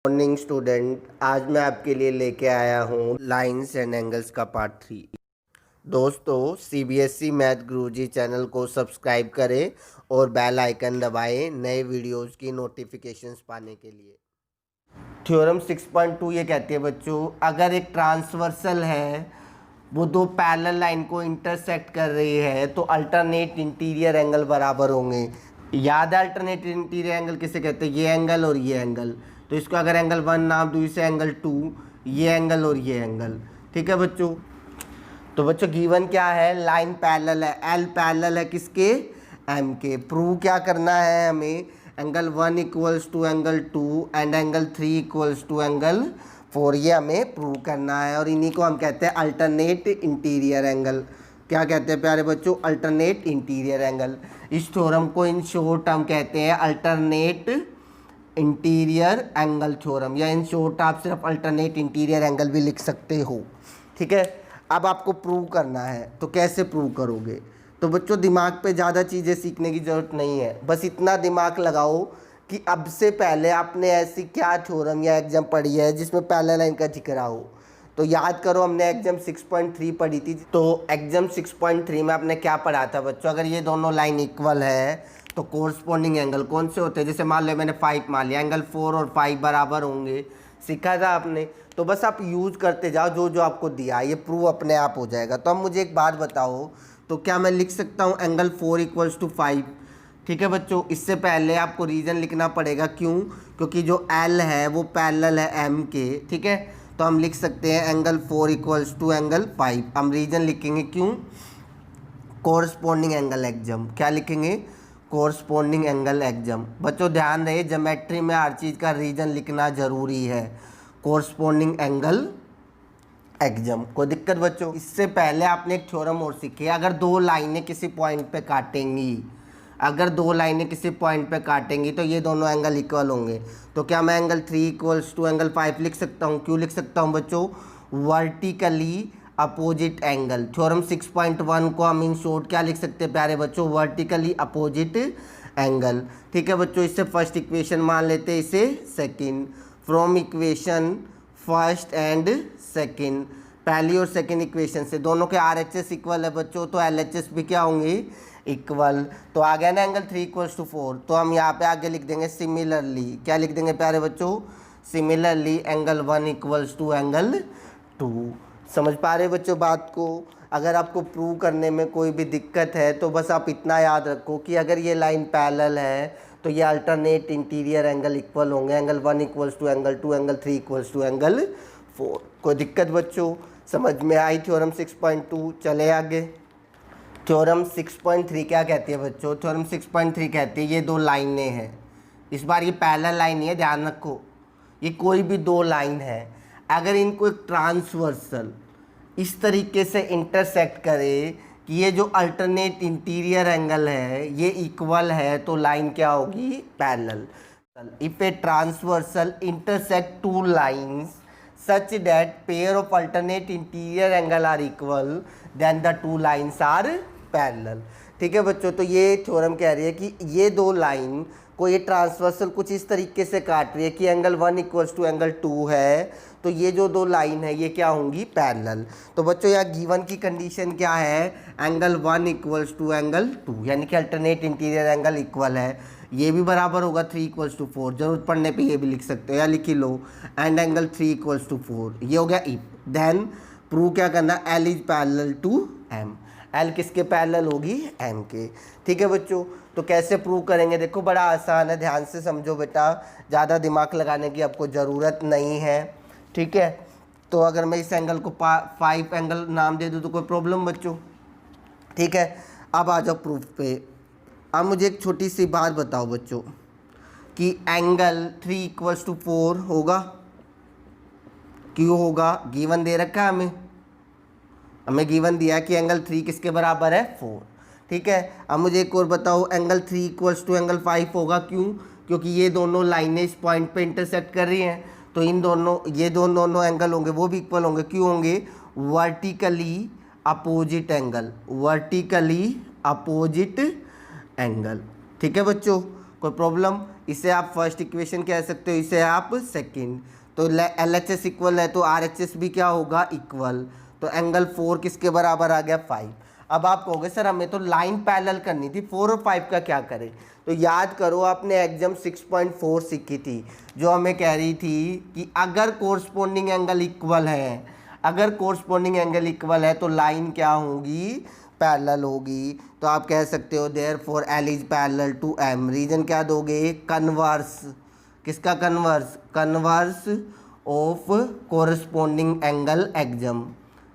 Morning student, आज मैं आपके लिए लेके आया हूँ लाइंस एंड एंगल्स का पार्ट 3। दोस्तों, सीबीएसई मैथ गुरुजी चैनल को सब्सक्राइब करें और बेल आइकन दबाएं नए वीडियोस की नोटिफिकेशंस पाने के लिए। थ्योरम 6.2 ये कहती है बच्चों, अगर एक ट्रांसवर्सल है वो दो पैरेलल लाइन को इंटरसेक्ट कर रही है तो अल्टरनेट इंटीरियर एंगल बराबर होंगे। याद है अल्टरनेट इंटीरियर एंगल किसे कहते हैं? ये एंगल और ये एंगल। तो इसको अगर एंगल 1 नाम दूँ, इसे एंगल 2, ये एंगल और ये एंगल। ठीक है बच्चों। तो बच्चों गिवन क्या है? लाइन पैरेलल है, एल पैरेलल है किसके? एम के। प्रूव क्या करना है हमें? Angle 1 equals to angle 2 and angle 3 equals to angle 4, ये हमें प्रूव करना है। और इन्हीं को हम कहते हैं अल्टरनेट इंटीरियर एंगल। क्या कहते हैं प्यारे बच्चों? Alternate interior angle. इस थ्योरम को इन शॉर्ट हम कहते हैं अल्टरनेट इंटीरियर एंगल थ्योरम, या इन शॉर्ट आप सिर्फ अल्टरनेट इंटीरियर एंगल भी लिख सकते हो। ठीक है। अब आपको प्रूव करना है, तो कैसे प्रूव करोगे? तो बच्चों दिमाग पे ज़्यादा चीज़ें सीखने की ज़रूरत नहीं है, बस इतना दिमाग लगाओ कि अब से पहले आपने ऐसी क्या थ्योरम या एग्जाम पढ़ी है जिसमें पैरेलल लाइन का जिक्र हो। तो याद करो, हमने एग्जाम 6.3 पढ़ी थी। तो एग्जाम 6.3 में आपने क्या पढ़ा था बच्चों? अगर ये दोनों लाइन इक्वल है तो कोरस्पॉन्डिंग एंगल कौन से होते हैं? जैसे मान लो मैंने 5 मान लिया, एंगल 4 और 5 बराबर होंगे, सीखा था आपने। तो बस आप यूज़ करते जाओ जो जो आपको दिया, ये प्रूव अपने आप हो जाएगा। तो अब मुझे एक बात बताओ, तो क्या मैं लिख सकता हूँ एंगल 4 इक्वल्स टू 5? ठीक है बच्चों, इससे पहले आपको रीज़न लिखना पड़ेगा। क्यों? क्योंकि जो एल है वो पैरेलल है एम के। ठीक है। तो हम लिख सकते हैं एंगल 4 इक्वल्स टू एंगल 5। हम रीज़न लिखेंगे क्यों? Corresponding angle exam. क्या लिखेंगे? Corresponding angle exam. बच्चों ध्यान रहे, ज्योमेट्री में हर चीज़ का रीज़न लिखना ज़रूरी है। Corresponding angle exam. कोई दिक्कत बच्चों? इससे पहले आपने एक थ्योरम और सीखी, अगर दो लाइनें किसी पॉइंट पे काटेंगी, अगर दो लाइनें किसी पॉइंट पे काटेंगी तो ये दोनों एंगल इक्वल होंगे। तो क्या मैं एंगल 3 इक्वल्स टू एंगल 5 लिख सकता हूँ? क्यों लिख सकता हूँ बच्चों? Vertically opposite angle. थ्योरम 6.1 को हम इन शॉर्ट क्या लिख सकते हैं प्यारे बच्चों? Vertically opposite angle. ठीक है बच्चों, इससे फर्स्ट इक्वेशन मान लेते हैं, इसे second. From equation first and second, पहली और सेकंड इक्वेशन से दोनों के RHS इक्वल है बच्चों, तो LHS भी क्या होंगे? इक्वल। तो आ गया ना एंगल 3 इक्वल्स टू 4। तो हम यहाँ पे आगे लिख देंगे सिमिलरली। क्या लिख देंगे प्यारे बच्चों? Similarly angle 1 equals to angle 2। समझ पा रहे बच्चों बात को? अगर आपको प्रूव करने में कोई भी दिक्कत है तो बस आप इतना याद रखो कि अगर ये लाइन पैरेलल है तो ये अल्टरनेट इंटीरियर एंगल इक्वल होंगे। Angle 1 equals to angle 2, angle 3 equals to angle 4। कोई दिक्कत बच्चों? समझ में आई थ्योरम 6.2? चले आगे। थ्योरम 6.3 क्या कहती है बच्चों? थ्योरम 6.3 कहती है ये दो लाइनें हैं, इस बार ये पैरेलल लाइन नहीं है, ध्यान रखो। ये कोई भी दो लाइन है, अगर इनको एक ट्रांसवर्सल इस तरीके से इंटरसेक्ट करे कि ये जो अल्टरनेट इंटीरियर एंगल है ये इक्वल है, तो लाइन क्या होगी? Parallel. If a transversal intersect two lines such that pair of alternate interior angle are equal then the two lines are parallel। ठीक है बच्चों, तो ये थ्योरम कह रही है कि ये दो लाइन को ये ट्रांसवर्सल कुछ इस तरीके से काट रही है कि एंगल 1 इक्वल्स टू एंगल 2 है, तो ये जो दो लाइन है ये क्या होंगी? पैरेलल। तो बच्चों यहाँ गिवन की कंडीशन क्या है? एंगल 1 इक्वल्स टू एंगल 2, यानी कि अल्टरनेट इंटीरियर एंगल इक्वल है। ये भी बराबर होगा 3 इक्वल्स टू 4, जरूरत पड़ने पे ये भी लिख सकते हो या लिख ही लो। एंड एंगल 3 इक्वल्स टू 4, ये हो गया इफ। देन प्रूव क्या करना? L is parallel to M. L किसके पैरेलल होगी? एम के। ठीक है बच्चों, तो कैसे प्रूव करेंगे? देखो बड़ा आसान है, ध्यान से समझो बेटा, ज़्यादा दिमाग लगाने की आपको ज़रूरत नहीं है। ठीक है। तो अगर मैं इस एंगल को 5 एंगल नाम दे दूँ तो कोई प्रॉब्लम बच्चों? ठीक है। अब आ जाओ प्रूफ पे। अब मुझे एक छोटी सी बात बताओ बच्चों कि एंगल 3 इक्वल्स टू 4 होगा? क्यों होगा? गिवन दे रखा है हमें गिवन दिया है कि एंगल 3 किसके बराबर है? 4। ठीक है। अब मुझे एक और बताओ, एंगल 3 इक्वल्स टू एंगल 5 होगा? क्यों? क्योंकि ये दोनों लाइनें इस पॉइंट पे इंटरसेक्ट कर रही हैं, तो इन दोनों ये दोनों एंगल होंगे वो भी इक्वल होंगे। क्यों होंगे? Vertically opposite angle, vertically opposite angle. ठीक है बच्चों, कोई प्रॉब्लम? इसे आप फर्स्ट इक्वेशन कह सकते हो, इसे आप सेकंड। तो LHS इक्वल है तो RHS भी क्या होगा, इक्वल। तो एंगल 4 किसके बराबर आ गया, 5। अब आप कहोगे सर हमें तो लाइन पैरेलल करनी थी, 4 और 5 का क्या करें। तो याद करो आपने एग्जाम 6.4 सीखी थी, जो हमें कह रही थी कि अगर कोरस्पोंडिंग एंगल इक्वल है, अगर कोरस्पोंडिंग एंगल इक्वल है तो लाइन क्या होगी, पैरेलल होगी। तो आप कह सकते हो therefore L is parallel to M। Reason क्या दोगे, कन्वर्स, किसका converse, converse of corresponding angle axiom,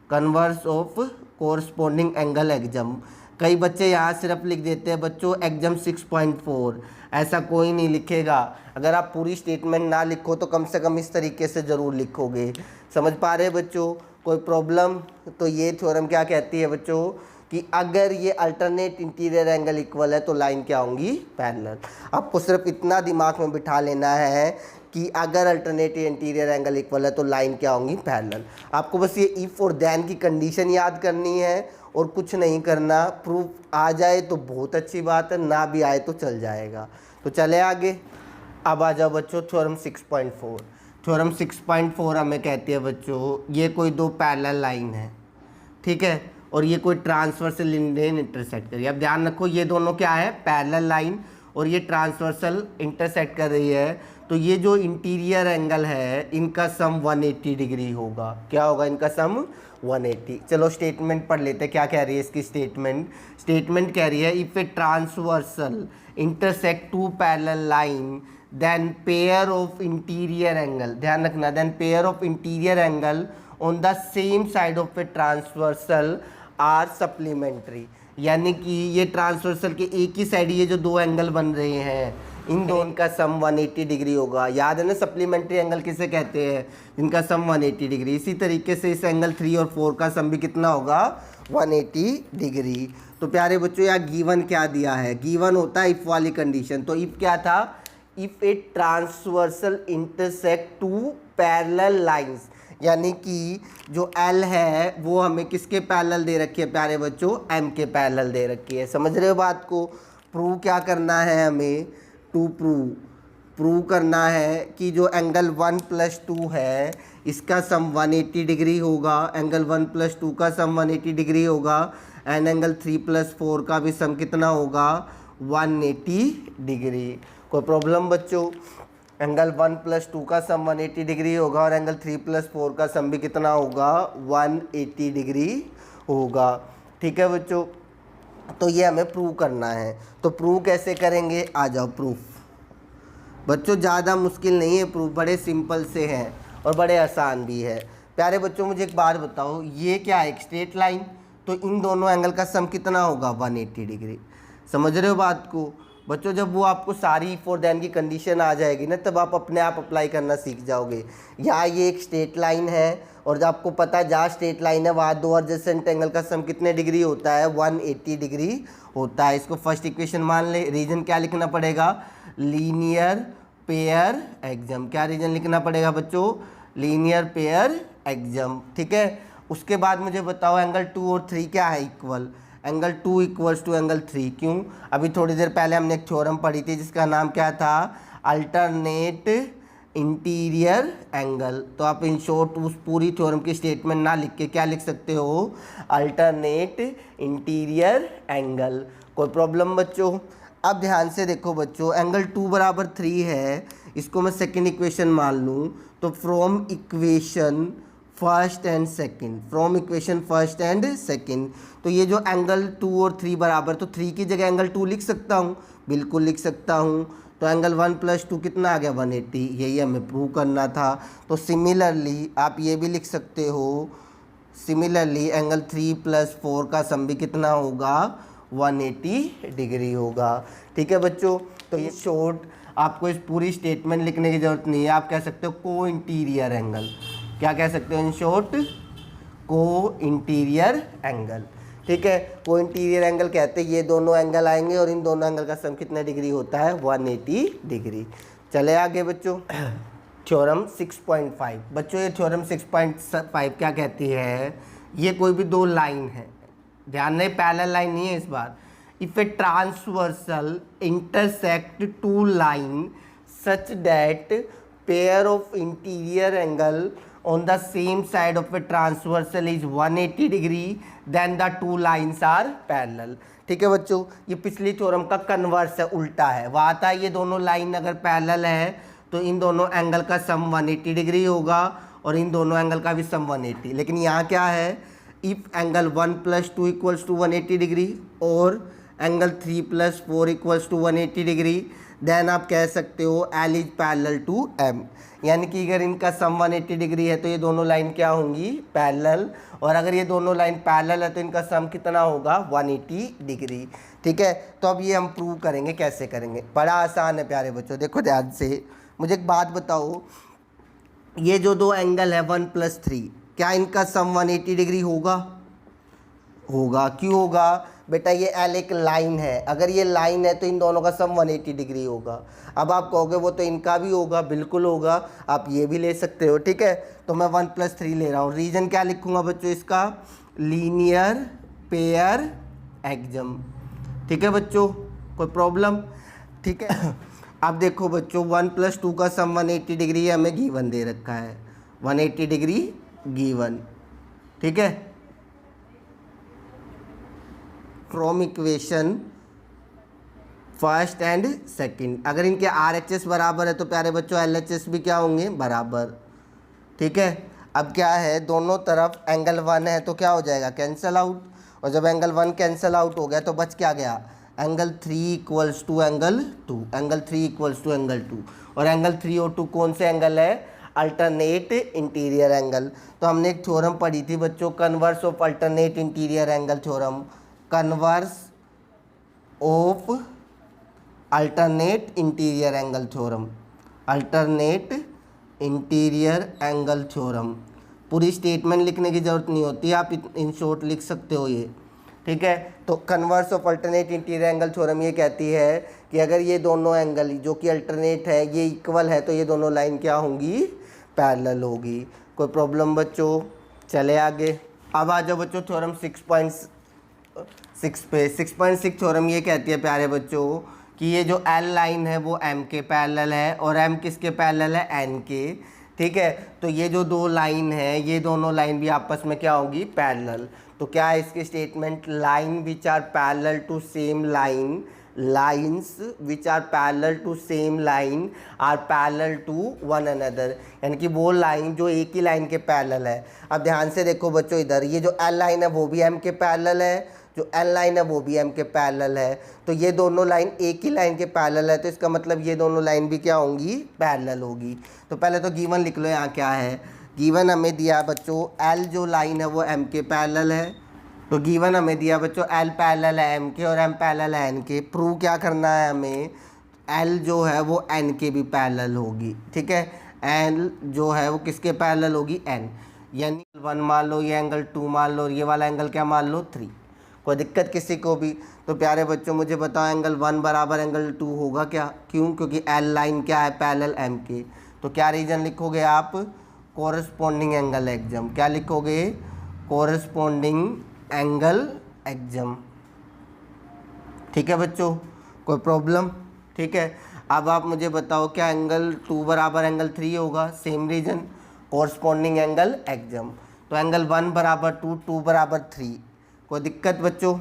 converse of corresponding angle axiom. कई बच्चे यहाँ सिर्फ लिख देते हैं बच्चों एग्जाम 6.4, ऐसा कोई नहीं लिखेगा। अगर आप पूरी स्टेटमेंट ना लिखो तो कम से कम इस तरीके से ज़रूर लिखोगे। समझ पा रहे हैं बच्चों, कोई प्रॉब्लम। तो ये थ्योरम क्या कहती है बच्चों कि अगर ये अल्टरनेट इंटीरियर एंगल इक्वल है तो लाइन क्या होंगी, पैरेलल। आपको सिर्फ इतना दिमाग में बिठा लेना है कि अगर अल्टरनेट इंटीरियर एंगल इक्वल है तो लाइन क्या होंगी, पैरेलल। आपको बस ये इफ और देन की कंडीशन याद करनी है और कुछ नहीं करना। प्रूफ आ जाए तो बहुत अच्छी बात है, ना भी आए तो चल जाएगा। तो चले आगे। अब आ जाओ बच्चों थ्योरम 6.4। थ्योरम 6.4 हमें कहती है बच्चों ये कोई दो पैरेलल लाइन है, ठीक है, और ये कोई ट्रांसवर्सल लाइन इंटरसेक्ट कर रही है। अब ध्यान रखो ये दोनों क्या है, पैरेलल लाइन, और ये ट्रांसवर्सल इंटरसेक्ट कर रही है। तो ये जो इंटीरियर एंगल है इनका सम 180 डिग्री होगा। क्या होगा, इनका सम 180। चलो स्टेटमेंट पढ़ लेते हैं, क्या कह रही है इसकी स्टेटमेंट। स्टेटमेंट कह रही है if a transversal intersect two parallel line then pair of interior angle, ध्यान रखना, then pair of interior angle on the same side of a transversal are supplementary. यानी कि ये ट्रांसवर्सल के एक ही साइड ये जो दो एंगल बन रहे हैं इन दोनों का सम 180 डिग्री होगा। याद है ना, सप्लीमेंट्री एंगल किसे कहते हैं, इनका सम 180 डिग्री। इसी तरीके से इस एंगल 3 और 4 का सम भी कितना होगा, 180 डिग्री। तो प्यारे बच्चों यहाँ गिवन क्या दिया है, गिवन होता है इफ वाली कंडीशन। तो इफ क्या था, if a transversal intersect two parallel lines, यानी कि जो L है वो हमें किसके पैरेलल दे रखी है प्यारे बच्चों, M के पैरेलल दे रखी है। समझ रहे हो बात को। प्रूव क्या करना है हमें, टू प्रूव करना है कि जो एंगल 1 + 2 है इसका सम 180 डिग्री होगा, एंगल 1 + 2 का सम 180 डिग्री होगा, एंड एंगल 3 + 4 का भी सम कितना होगा, 180 डिग्री। कोई प्रॉब्लम बच्चों, एंगल 1 + 2 का सम 180 डिग्री होगा और एंगल 3 + 4 का सम भी कितना होगा, 180 डिग्री होगा। ठीक है बच्चों, तो ये हमें प्रूव करना है। तो प्रूव कैसे करेंगे, आ जाओ प्रूफ। बच्चों ज़्यादा मुश्किल नहीं है प्रूफ, बड़े सिंपल से हैं और बड़े आसान भी है। प्यारे बच्चों मुझे एक बात बताओ, ये क्या है, एक स्ट्रेट लाइन, तो इन दोनों एंगल का सम कितना होगा, 180 डिग्री। समझ रहे हो बात को बच्चों। जब वो आपको सारी इफ और देन की कंडीशन आ जाएगी ना, तब आप अपने आप अप्लाई करना सीख जाओगे। यहाँ ये एक स्ट्रेट लाइन है और जब आपको पता है जहाँ स्ट्रेट लाइन है वहाँ दो एडजेसेंट एंगल का सम कितने डिग्री होता है, 180 डिग्री होता है। इसको फर्स्ट इक्वेशन मान ले। रीजन क्या लिखना पड़ेगा, लीनियर पेयर एग्जाम। क्या रीजन लिखना पड़ेगा बच्चों, लीनियर पेयर एग्जाम। ठीक है, उसके बाद मुझे बताओ एंगल 2 और 3 क्या है, equal. Angle 2 equals to angle 3। क्यों, अभी थोड़ी देर पहले हमने एक थ्योरम पढ़ी थी जिसका नाम क्या था, अल्टरनेट इंटीरियर एंगल। तो आप इन शॉर्ट उस पूरी थ्योरम की स्टेटमेंट ना लिख के क्या लिख सकते हो, अल्टरनेट इंटीरियर एंगल। कोई प्रॉब्लम बच्चों। अब ध्यान से देखो बच्चों, एंगल 2 = 3 है, इसको मैं सेकेंड इक्वेशन मान लूँ तो from equation first and second, from equation first and second, तो ये जो एंगल 2 और 3 बराबर, तो 3 की जगह एंगल 2 लिख सकता हूँ, बिल्कुल लिख सकता हूँ। तो एंगल 1 + 2 कितना आ गया, 180। यही हमें प्रूव करना था। तो सिमिलरली आप ये भी लिख सकते हो, सिमिलरली एंगल 3 + 4 का सम भी कितना होगा, 180 डिग्री होगा। ठीक है बच्चों, तो ये शॉर्ट आपको इस पूरी स्टेटमेंट लिखने की ज़रूरत नहीं है। आप कह सकते हो को इंटीरियर एंगल, क्या कह सकते हो इन शॉर्ट, को इंटीरियर एंगल। ठीक है, को इंटीरियर एंगल कहते हैं ये दोनों एंगल आएंगे और इन दोनों एंगल का सम कितना डिग्री होता है, 180 डिग्री। चले आगे बच्चों, थ्योरम 6.5। बच्चों ये थ्योरम 6.5 क्या कहती है, ये कोई भी दो लाइन है, ध्यान रहे पैरेलल लाइन नहीं है इस बार, if a transversal intersect two line such that pair of interior angle on the same side of a transversal is 180 degree then the two lines are parallel। ठीक है बच्चों, ये पिछली थ्योरम का कन्वर्स है, उल्टा है। वहाँ था ये दोनों लाइन अगर पैरेलल है तो इन दोनों एंगल का सम 180 डिग्री होगा और इन दोनों एंगल का भी सम 180। लेकिन यहाँ क्या है, इफ एंगल 1 + 2 = 180 डिग्री और एंगल 3 + 4 = 180 डिग्री, देन आप कह सकते हो L is parallel to M। यानी कि अगर इनका सम 180 डिग्री है तो ये दोनों लाइन क्या होंगी, पैरेलल। और अगर ये दोनों लाइन पैरेलल है तो इनका सम कितना होगा, 180 डिग्री। ठीक है, तो अब ये हम प्रूव करेंगे। कैसे करेंगे, बड़ा आसान है प्यारे बच्चों। देखो ध्यान से, मुझे एक बात बताओ, ये जो दो एंगल है 1 + 3, क्या इनका सम 180 डिग्री होगा? होगा। क्यों होगा बेटा, ये L एक लाइन है, अगर ये लाइन है तो इन दोनों का सम 180 डिग्री होगा। अब आप कहोगे वो तो इनका भी होगा, बिल्कुल होगा, आप ये भी ले सकते हो। ठीक है, तो मैं 1 + 3 ले रहा हूँ। रीजन क्या लिखूंगा बच्चों इसका, लीनियर पेयर एग्जम। ठीक है बच्चों, कोई प्रॉब्लम? ठीक है, अब देखो बच्चों 1 + 2 का सम 180 डिग्री हमें गिवन दे रखा है, 180 डिग्री गिवन। ठीक है, from equation first and second, अगर इनके RHS बराबर है तो प्यारे बच्चों LHS भी क्या होंगे, बराबर। ठीक है, अब क्या है, दोनों तरफ एंगल 1 है तो क्या हो जाएगा, कैंसल आउट। और जब एंगल 1 कैंसल आउट हो गया तो बच क्या गया, एंगल 3 = एंगल 2, एंगल 3 = एंगल 2। और एंगल 3 और 2 कौन से एंगल है, अल्टरनेट इंटीरियर एंगल। तो हमने एक थ्योरम पढ़ी थी बच्चों, converse of alternate interior angle theorem, converse of alternate interior angle theorem, alternate interior angle theorem. पूरी स्टेटमेंट लिखने की ज़रूरत नहीं होती, आप इन शॉर्ट लिख सकते हो ये। ठीक है, तो converse of alternate interior angle theorem ये कहती है कि अगर ये दोनों एंगल जो कि अल्टरनेट है ये इक्वल है तो ये दोनों लाइन क्या होंगी, पैरेलल होगी। कोई प्रॉब्लम बच्चों? चले आगे। अब आ जाओ बच्चों थ्योरम 6.6 पे। 6.6 थ्योरम ये कहती है प्यारे बच्चों कि ये जो L लाइन है वो M के पैरेलल है और M किसके पैरेलल है, N के। ठीक है, तो ये जो दो लाइन है ये दोनों लाइन भी आपस में क्या होगी, पैरेलल। तो क्या है इसकी statement, line which are parallel to same line, lines which are parallel to same line are parallel to one another. यानी कि वो लाइन जो एक ही लाइन के पैरेलल है। अब ध्यान से देखो बच्चों, इधर ये जो L लाइन है वो भी M के पैरेलल है, जो L लाइन है वो भी M के पैरेलल है। तो ये दोनों लाइन एक ही लाइन के पैरेलल है, तो इसका मतलब ये दोनों लाइन भी क्या होंगी, पैरेलल होगी। तो पहले तो गिवन लिख लो, यहाँ क्या है, गिवन हमें दिया बच्चों L जो लाइन है वो M के पैरेलल है। तो गिवन हमें दिया बच्चों L पैरेलल है M के और M पैरेलल है N के। प्रूव क्या करना है हमें, L जो है वो N के भी पैरेलल होगी। ठीक है, L जो है वो किसके पैरेलल होगी, N। यानी 1 मान लो, ये एंगल 2 मान लो और ये वाला एंगल क्या मान लो, 3। कोई दिक्कत किसी को भी? तो प्यारे बच्चों मुझे बताओ एंगल 1 बराबर एंगल 2 होगा क्या? क्यों? क्योंकि L लाइन क्या है, पैरेलल M के। तो क्या रीजन लिखोगे आप, कोरस्पॉन्डिंग एंगल एग्जम। क्या लिखोगे, कोरस्पॉन्डिंग एंगल एग्जम। ठीक है बच्चों, कोई प्रॉब्लम? ठीक है, अब आप मुझे बताओ क्या एंगल 2 बराबर एंगल 3 होगा, same reason, corresponding angle axiom. तो एंगल 1 बराबर 2, 2 बराबर 3। कोई दिक्कत बच्चों?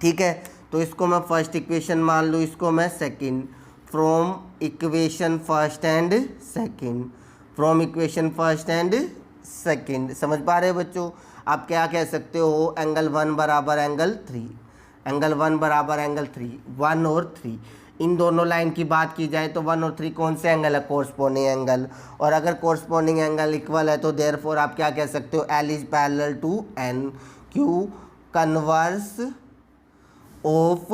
ठीक है, तो इसको मैं फर्स्ट इक्वेशन मान लूँ, इसको मैं second. From equation first and second, from equation first and second. समझ पा रहे हो बच्चों? आप क्या कह सकते हो, एंगल 1 बराबर एंगल 3, एंगल 1 बराबर एंगल 3, 1 और 3। इन दोनों लाइन की बात की जाए तो 1 और 3 कौन से एंगल है, कोरस्पॉन्डिंग एंगल। और अगर कोरस्पॉन्डिंग एंगल इक्वल है तो देयरफॉर आप क्या कह सकते हो, L is parallel to N। क्यों? Converse of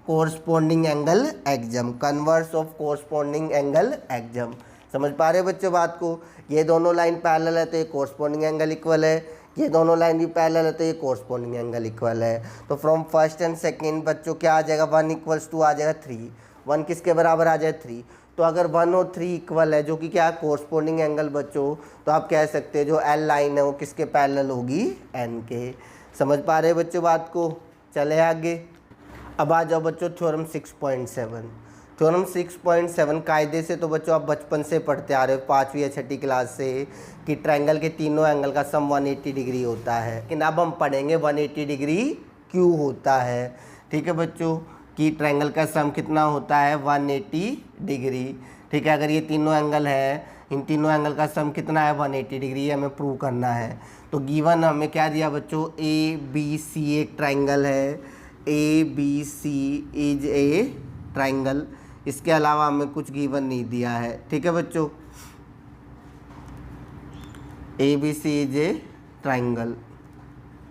corresponding angle axiom, converse of corresponding angle axiom. समझ पा रहे हो बच्चों बात को? ये दोनों लाइन पैरेलल है तो ये कोरस्पॉन्डिंग एंगल इक्वल है, ये दोनों लाइन भी पैरेलल है तो ये कोरस्पॉन्डिंग एंगल इक्वल है। तो फ्रॉम फर्स्ट एंड सेकंड बच्चों क्या आ जाएगा, 1 = 2 आ जाएगा 3। 1 किसके बराबर आ जाए, 3। तो अगर 1 और 3 इक्वल है जो कि क्या है, कोरस्पॉन्डिंग एंगल बच्चों, तो आप कह सकते हैं जो L लाइन है वो किसके पैरेलल होगी, N के। समझ पा रहे बच्चों बात को? चले आगे। अब आ जाओ बच्चों थ्योरम 6.7। थ्योरम 6.7 कायदे से तो बच्चों आप बचपन से पढ़ते आ रहे हो 5वीं या 6ठी क्लास से कि ट्रायंगल के तीनों एंगल का सम 180 डिग्री होता है। लेकिन अब हम पढ़ेंगे 180 डिग्री क्यों होता है। ठीक है बच्चों, कि ट्रायंगल का सम कितना होता है 180 डिग्री। ठीक है, अगर ये तीनों एंगल है, इन तीनों एंगल का सम कितना है 180 डिग्री, ये हमें प्रूव करना है। तो गिवन हमें क्या दिया बच्चों, ए बी सी एक ट्रायंगल है, A B C is a triangle. इसके अलावा हमें कुछ गिवन नहीं दिया है। ठीक है बच्चों, A B C is a triangle.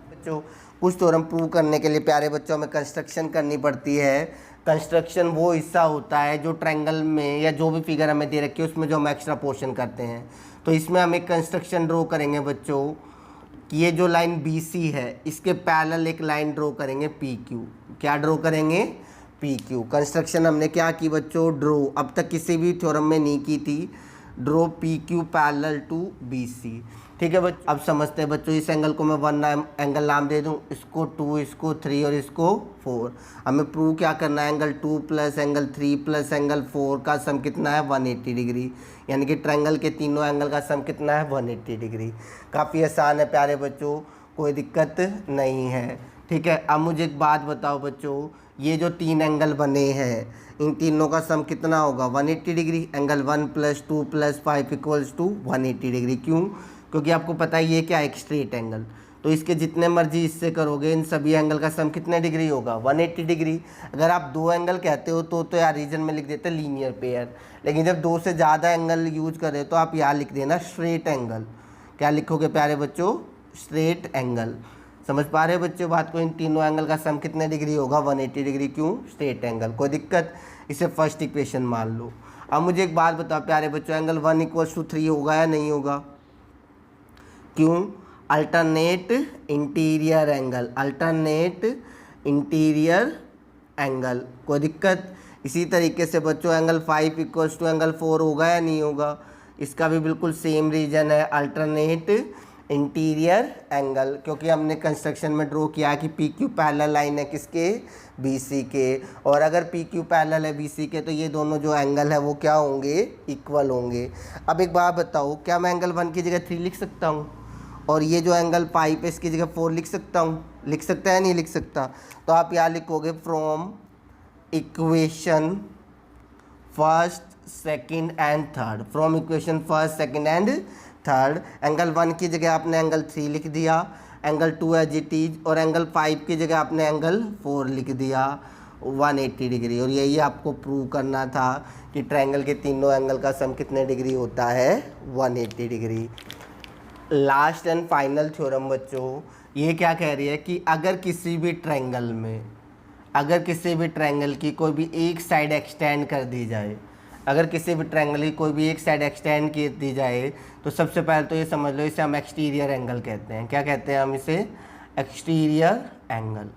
बच्चों कुछ थ्योरम प्रूव करने के लिए प्यारे बच्चों हमें कंस्ट्रक्शन करनी पड़ती है। कंस्ट्रक्शन वो हिस्सा होता है जो ट्रायंगल में या जो भी फिगर हमें दे रखी है उसमें जो हम एक्स्ट्रा पोर्शन करते हैं। तो इसमें हम एक कंस्ट्रक्शन ड्रॉ करेंगे बच्चों कि ये जो लाइन बी सी है इसके पैरेलल एक लाइन ड्रॉ करेंगे पी क्यू। क्या ड्रॉ करेंगे, पी क्यू। कंस्ट्रक्शन हमने क्या की बच्चों, ड्रॉ। अब तक किसी भी थ्योरम में नहीं की थी, draw P Q parallel to B C. ठीक है बच्चों, अब समझते हैं बच्चों, इस एंगल को मैं 1 एंगल नाम दे दूं, इसको 2, इसको 3 और इसको 4। हमें प्रूव क्या करना है, angle 2 plus angle 3 plus angle 4 का सम कितना है 180 डिग्री। यानी कि ट्रायंगल के तीनों एंगल का सम कितना है 180 डिग्री। काफ़ी आसान है प्यारे बच्चों, कोई दिक्कत नहीं है। ठीक है, अब मुझे एक बात बताओ बच्चों, ये जो 3 एंगल बने हैं इन तीनों का सम कितना होगा 180 डिग्री। Angle 1 + 2 + 5 = 180 degree. क्यों, क्योंकि आपको पता है ये क्या है, एक स्ट्रेट एंगल। तो इसके जितने मर्जी इससे करोगे इन सभी एंगल का सम कितने डिग्री होगा 180 डिग्री। अगर आप 2 एंगल कहते हो तो यार रीजन में लिख देते लीनियर पेयर, लेकिन जब 2 से ज़्यादा एंगल यूज करें तो आप यहाँ लिख देना स्ट्रेट एंगल। क्या लिखोगे प्यारे बच्चों, स्ट्रेट एंगल। समझ पा रहे हो बच्चों बात को, इन तीनों एंगल का सम कितने डिग्री होगा 180 डिग्री। क्यों, स्ट्रेट एंगल। कोई दिक्कत, इसे फर्स्ट इक्वेशन मान लो। अब मुझे एक बात बताओ प्यारे बच्चों, एंगल 1 = 3 होगा या नहीं होगा। क्यों, alternate interior angle, alternate interior angle. कोई दिक्कत। इसी तरीके से बच्चों एंगल 5 = एंगल 4 होगा या नहीं होगा। इसका भी बिल्कुल सेम रीजन है, अल्टरनेट इंटीरियर एंगल। क्योंकि हमने कंस्ट्रक्शन में ड्रॉ किया कि पी क्यू पैरेलल लाइन है किसके, बी सी के। और अगर पी क्यू पैरेलल है बी सी के तो ये दोनों जो एंगल है वो क्या होंगे, इक्वल होंगे। अब एक बात बताओ, क्या मैं एंगल 1 की जगह 3 लिख सकता हूँ और ये जो एंगल 5 है इसकी जगह 4 लिख सकता हूँ, लिख सकता है नहीं लिख सकता। तो आप यहाँ लिखोगे from equation first, second and third. From equation first, second and third. Angle 1 की जगह आपने एंगल 3 लिख दिया, एंगल 2 एज इट इज, और एंगल 5 की जगह आपने एंगल 4 लिख दिया 180 डिग्री। और यही आपको प्रूव करना था कि ट्रायंगल के तीनों एंगल का सम कितने डिग्री होता है 180 degree. Last and final theorem बच्चों ये क्या कह रही है कि अगर किसी भी ट्रायंगल में, अगर किसी भी ट्रायंगल की कोई भी एक साइड एक्सटेंड कर दी जाए, अगर किसी भी ट्रायंगल की कोई भी एक साइड एक्सटेंड की दी जाए तो सबसे पहले तो ये समझ लो इसे हम एक्सटीरियर एंगल कहते हैं। क्या कहते हैं हम इसे, एक्सटीरियर एंगल।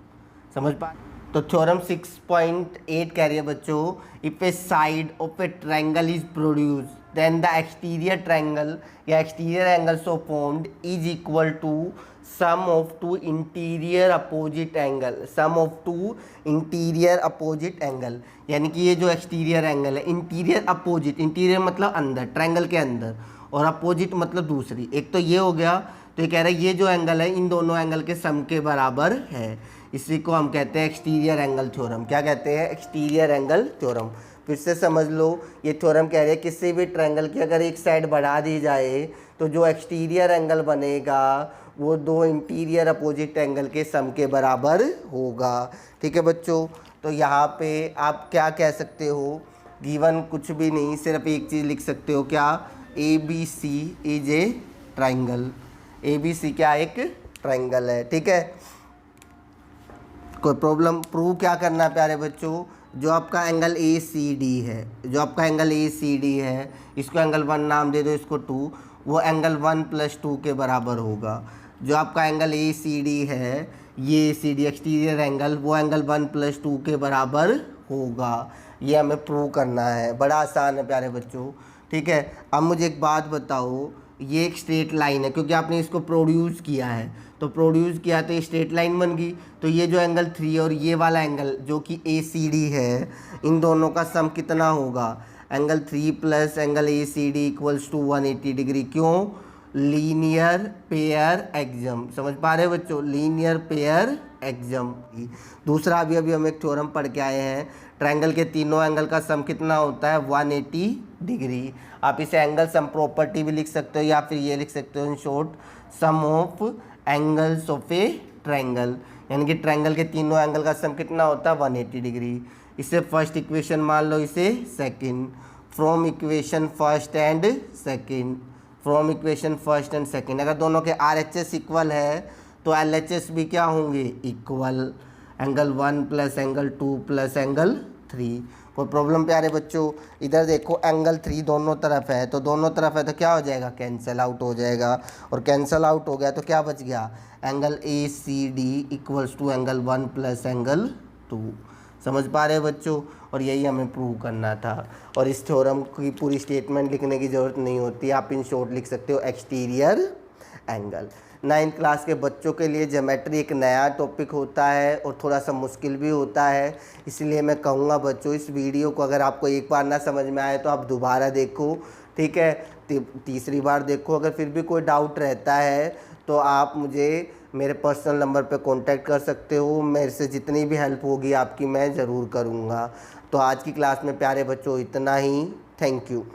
समझ पा। तो थ्योरम 6.8 कह रही है बच्चों, if a side of a triangle is produce then the exterior triangle या exterior angle so formed is equal to sum of 2 interior opposite angle, sum of 2 interior opposite angle. यानी कि ये जो एक्सटीरियर एंगल है, interior opposite, interior मतलब अंदर, triangle के अंदर, और अपोजिट मतलब दूसरी। एक तो ये हो गया, तो ये कह रहा है ये जो एंगल है इन दोनों एंगल के सम के बराबर है। इसी को हम कहते हैं एक्सटीरियर एंगल थ्योरम। क्या कहते हैं, एक्सटीरियर एंगल थ्योरम। फिर से समझ लो, ये थ्योरम कह रहे हैं किसी भी ट्रायंगल की अगर एक साइड बढ़ा दी जाए तो जो एक्सटीरियर एंगल बनेगा वो 2 इंटीरियर अपोजिट एंगल के सम के बराबर होगा। ठीक है बच्चों, तो यहाँ पे आप क्या कह सकते हो, गिवन कुछ भी नहीं, सिर्फ एक चीज़ लिख सकते हो, क्या, A B C is a triangle. A B C क्या एक ट्रायंगल है। ठीक है, कोई प्रॉब्लम। प्रूव क्या करना है प्यारे बच्चों, जो आपका एंगल ए सी डी है, जो आपका एंगल ए सी डी है, इसको एंगल 1 नाम दे दो, इसको 2, वो एंगल 1 + 2 के बराबर होगा। जो आपका एंगल ए सी डी है, ये सी डी एक्सटीरियर एंगल, वो एंगल 1 + 2 के बराबर होगा। ये हमें प्रूव करना है, बड़ा आसान है प्यारे बच्चों। ठीक है, अब मुझे एक बात बताओ, ये एक स्ट्रेट लाइन है क्योंकि आपने इसको प्रोड्यूस किया है, तो प्रोड्यूस किया तो ये स्ट्रेट लाइन बन गई। तो ये जो एंगल 3 और ये वाला एंगल जो कि ACD है, इन दोनों का सम कितना होगा? Angle 3 plus angle ACD equals to 180 degree. क्यों? Linear pair axiom. समझ पा रहे हो बच्चों? Linear pair axiom. दूसरा अभी हम एक थ्योरम पढ़ के आए हैं, ट्रायंगल के तीनों एंगल का सम कितना होता है? 180 डिग्री। आप इसे एंगल सम प्रॉपर्टी भी लिख सकते हो या फिर ये लिख सकते हो in short, sum of angles of a triangle, यानी कि ट्रायंगल के तीनों एंगल का सम कितना होता है? 180 डिग्री। इसे फर्स्ट इक्वेशन मान लो, इसे second. From equation first and second, from equation first and second, अगर दोनों के RHS इक्वल है तो LHS भी क्या होंगे? Equal. Angle 1 plus angle 2 plus angle 3। कोई प्रॉब्लम प्यारे बच्चों? इधर देखो एंगल 3 दोनों तरफ है, तो दोनों तरफ है तो क्या हो जाएगा? कैंसिल आउट हो जाएगा। और कैंसिल आउट हो गया तो क्या बच गया? Angle ACD equals to angle 1 plus angle 2। समझ पा रहे बच्चों? और यही हमें प्रूव करना था। और इस थ्योरम की पूरी स्टेटमेंट लिखने की ज़रूरत नहीं होती, आप इन शॉर्ट लिख सकते हो एक्सटीरियर एंगल। 9th क्लास के बच्चों के लिए ज्योमेट्री एक नया टॉपिक होता है और थोड़ा सा मुश्किल भी होता है, इसलिए मैं कहूँगा बच्चों इस वीडियो को अगर आपको एक बार ना समझ में आए तो आप दोबारा देखो, ठीक है? तीसरी बार देखो। अगर फिर भी कोई डाउट रहता है तो आप मुझे मेरे पर्सनल नंबर पे कांटेक्ट कर सकते हो। मेरे से जितनी भी हेल्प होगी आपकी मैं ज़रूर करूँगा। तो आज की क्लास में प्यारे बच्चों इतना ही। Thank you.